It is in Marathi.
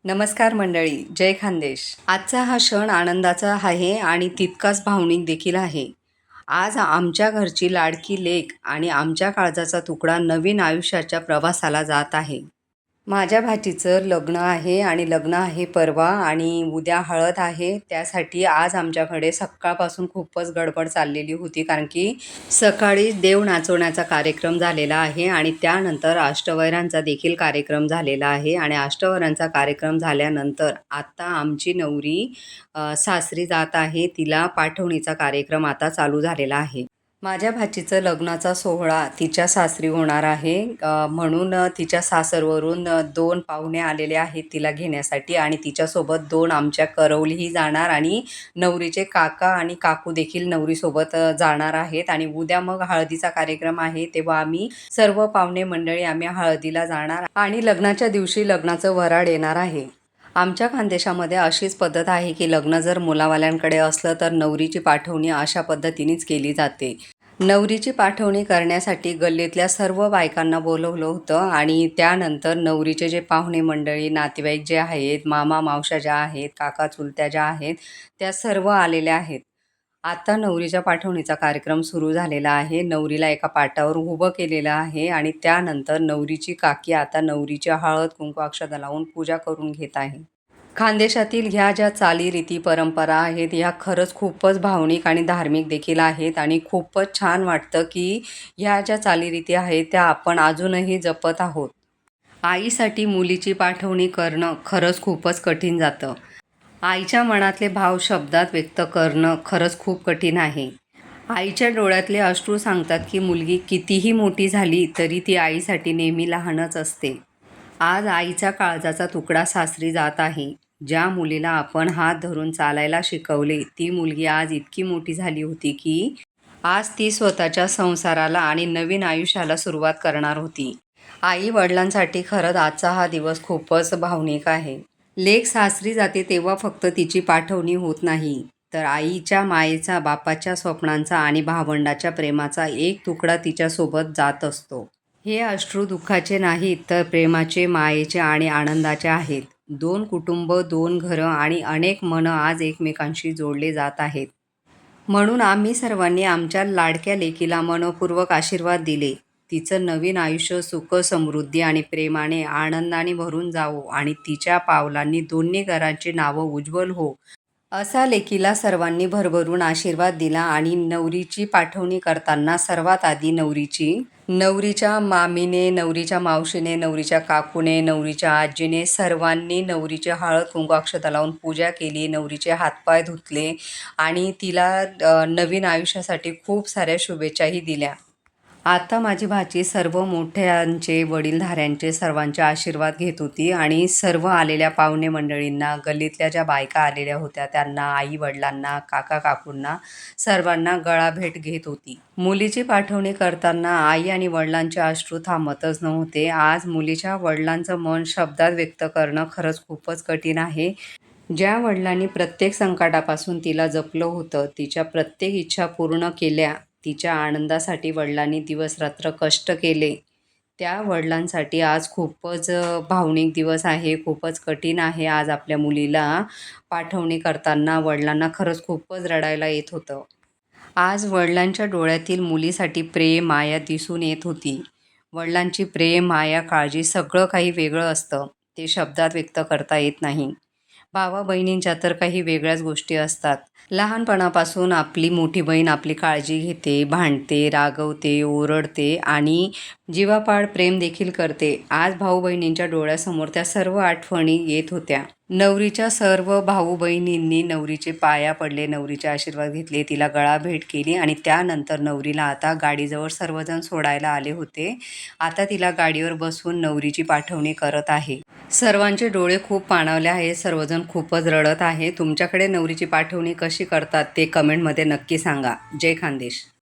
नमस्कार मंडळी, जय खानदेश. आजचा हा क्षण आनंदाचा आहे आणि तितकाच भावनिक देखील आहे. आज आमच्या घरची लाडकी लेक आणि आमच्या काळजाचा तुकडा नवीन आयुष्याच्या प्रवासाला जात आहे. माझ्या भाचीचं लग्न आहे आणि लग्न आहे परवा आणि उद्या हळद आहे. त्यासाठी आज आमच्याकडे सकाळपासून खूपच गडबड चाललेली होती, कारण की सकाळी देव नाचवण्याचा कार्यक्रम झालेला आहे आणि त्यानंतर अष्टवैरांचा देखील कार्यक्रम झालेला आहे आणि अष्टवैरांचा कार्यक्रम झाल्यानंतर आत्ता आमची नवरी सासरी जात आहे. तिला पाठवणीचा कार्यक्रम आता चालू झालेला आहे. माझ्या भाचीचं लग्नाचा सोहळा तिच्या सासरी होणार आहे, म्हणून तिच्या सासरवरून 2 पाहुणे आलेले आहेत तिला घेण्यासाठी आणि तिच्यासोबत 2 आमच्या करवलीही जाणार आणि नवरीचे काका आणि काकू देखील नवरीसोबत जाणार आहेत. आणि उद्या मग हळदीचा कार्यक्रम आहे, तेव्हा आम्ही सर्व पाहुणे मंडळी आम्ही हळदीला जाणार आणि लग्नाच्या दिवशी लग्नाचं वऱ्हाड येणार आहे. आमच्या खानदेशामध्ये अशीच पद्धत आहे की लग्न जर मुलावाल्यांकडे असलं तर नवरीची पाठवणी अशा पद्धतीनेच केली जाते. नवरीची पाठवणी करण्यासाठी गल्लीतल्या सर्व बायकांना बोलवलं होतं आणि त्यानंतर नवरीचे जे पाहुणे मंडळी, नातेवाईक जे आहेत, मामा मावश्या ज्या आहेत, काका चुलत्या ज्या आहेत, त्या सर्व आलेल्या आहेत. आता नवरीच्या पाठवणीचा कार्यक्रम सुरू झालेला आहे. नवरीला एका पाटावर उभं केलेलं आहे आणि त्यानंतर नवरीची काकी आता नवरीची हळद कुंकू अक्षता लावून पूजा करून घेत आहे. खानदेशातील ह्या ज्या चालीरीती परंपरा आहेत, ह्या खरंच खूपच भावनिक आणि धार्मिक देखील आहेत आणि खूपच छान वाटतं की ह्या ज्या चालीरीती आहेत त्या आपण अजूनही जपत आहोत. आईसाठी मुलीची पाठवणी करणं खरंच खूपच कठीण जातं. आईच्या मनातले भाव शब्दात व्यक्त करणं खरंच खूप कठीण आहे. आईच्या डोळ्यातले अश्रू सांगतात की मुलगी कितीही मोठी झाली तरी ती आईसाठी नेहमी लहानच असते. आज आईच्या काळजाचा तुकडा सासरी जात आहे. ज्या मुलीला आपण हात धरून चालायला शिकवले, ती मुलगी आज इतकी मोठी झाली होती की आज ती स्वतःच्या संसाराला आणि नवीन आयुष्याला सुरुवात करणार होती. आई वडिलांसाठी खरंच आजचा हा दिवस खूपच भावनिक आहे. लेक सासरी जाते तेव्हा फक्त तिची पाठवणी होत नाही, तर आईच्या मायेचा, बापाच्या स्वप्नांचा आणि भावंडाच्या प्रेमाचा एक तुकडा तिच्यासोबत जात असतो. हे अश्रू दुःखाचे नाहीत, तर प्रेमाचे, मायेचे आणि आनंदाचे आहेत. 2 कुटुंब, 2 घरं आणि अनेक मनं आज एकमेकांशी जोडले जात आहेत. म्हणून आम्ही सर्वांनी आमच्या लाडक्या लेकीला मनःपूर्वक आशीर्वाद दिले. तिचं नवीन आयुष्य सुख, समृद्धी आणि प्रेमाने, आनंदाने भरून जावो आणि तिच्या पावलांनी दोन्ही घरांची नावं उज्ज्वल हो, असा लेकीला सर्वांनी भरभरून आशीर्वाद दिला. आणि नवरीची पाठवणी करताना सर्वात आधी नवरीच्या मामीने, नवरीच्या मावशीने, नवरीच्या काकूने, नवरीच्या आजीने सर्वांनी नवरीची हळद कुंकू अक्षता लावून पूजा केली. नवरीचे हातपाय धुतले आणि तिला नवीन आयुष्यासाठी खूप साऱ्या शुभेच्छाही दिल्या. आता माझी भाची सर्व मोठ्यांचे, वडीलधाऱ्यांचे, सर्वांचे आशीर्वाद घेत होती आणि सर्व आलेल्या पाहुणे मंडळींना, गल्लीतल्या ज्या बायका आलेल्या होत्या त्यांना, आई-वडिलांना, काका-काकूंना सर्वांना गळाभेट घेत होती. मुलीची पाठवणी करताना आई आणि वडिलांचे अश्रू थांबतच नव्हते. आज मुलीच्या वडिलांचं मन शब्दात व्यक्त करणं खरंच खूपच कठीण आहे. ज्या वडिलांनी प्रत्येक संकटापासून तिला जपलं होतं, तिच्या प्रत्येक इच्छा पूर्ण केल्या, तिच्या आनंदासाठी वडिलांनी दिवसरात्र कष्ट केले, त्या वडिलांसाठी आज खूपच भावनिक दिवस आहे. खूपच कठीण आहे. आज आपल्या मुलीला पाठवणी करताना वडिलांना खरंच खूपच रडायला येत होतं. आज वडिलांच्या डोळ्यातील मुलीसाठी प्रेम, माया दिसून येत होती. वडिलांची प्रेम, माया, काळजी सगळं काही वेगळं असतं. ते शब्दात व्यक्त करता येत नाही. भावा-बहिणींच्या तर काही वेगळ्याच गोष्टी असतात. लहानपणापासून आपली मोठी बहीण आपली काळजी घेते, भांडते, रागवते, ओरडते आणि जीवापाड प्रेम देखील करते. आज भाऊ-बहिणींच्या डोळ्यासमोर त्या सर्व आठवणी येत होत्या. नवरीच्या सर्व भाऊ-बहिणींनी नवरीचे पाया पडले, नवरीचे आशीर्वाद घेतले, तिला गळाभेट केली आणि त्यानंतर नवरीला आता गाडीजवळ सर्वजण सोडायला आले होते. आता तिला गाडीवर बसवून नवरीची पाठवणी करत आहे. सर्वांचे डोळे खूप पाणावले आहेत. सर्वजण खूपच रडत आहे. तुमच्याकडे नवरीची पाठवणी कशी करतात ते कमेंटमध्ये नक्की सांगा. जय खानदेश.